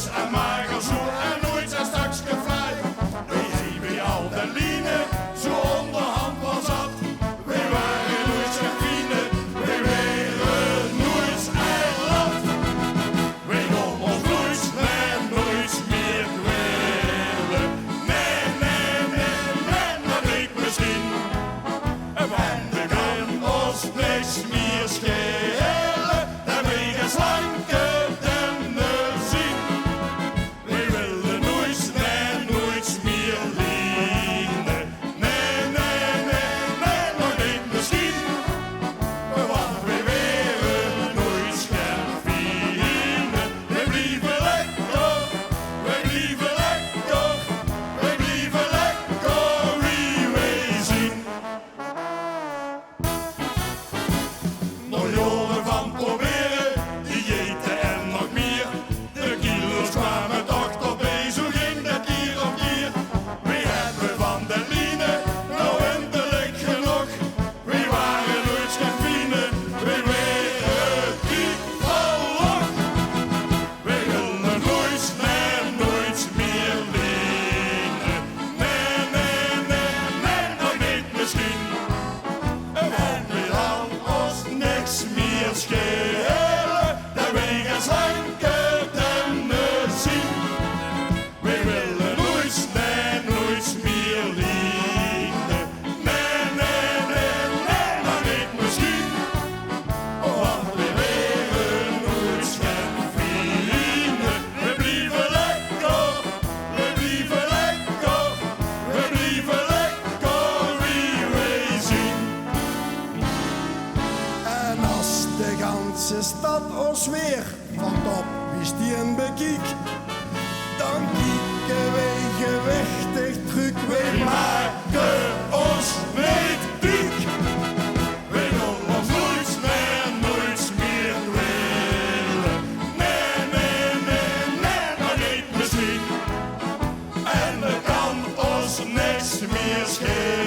dus en mager zo en nooit zijn straks gefluit. Wij zien bij al de line, zo onderhand was dat. Wij waren nooit zijn vrienden, wij waren nooit en lat. Wij gaan ons nooit en nooit meer willen. Nee, nee, nee, nee, dat ik misschien. Want we gaan ons niks meer schelen, en wij gaan slanke denden zien. Wij willen nooit en nooit meer lienen. Nee, nee, nee, nee, nog niet misschien. Want wij willen nooit geen vrienden. Wij blijven lekker, wij blijven lekker, wij blijven lekker wie wij zien. Nog jaren van proberen, diëten en nog meer. De kilo's kwamen toch tot bij, zo ging dat keer op keer. Wij hebben van de line, nou eindelijk genoeg. Wij waren nooit geen vrienden, wij waren die van lach. Wij willen nooit en nooit meer lenen. Nee, nee, nee, nee, nog niet misschien. Want wij gaan ons niks meer schelen, dat wij gaan slanke denden zien. Wij willen nooit en nooit meer lienen. Nee, nee, nee, nee, nog niet misschien. Want wij willen nooit geen vrienden. We blijven lekker, we blijven lekker, we blijven lekker wie wij zien. En als de ganse stad ons weer van top wist die een bekiek, dan kieken wij gewichtig druk. Wij Maken ons niet dik. Wij gaan ons nooit en nooit meer willen. Nee, nee, nee, nee, nog niet misschien. En er kan ons niks meer schelen.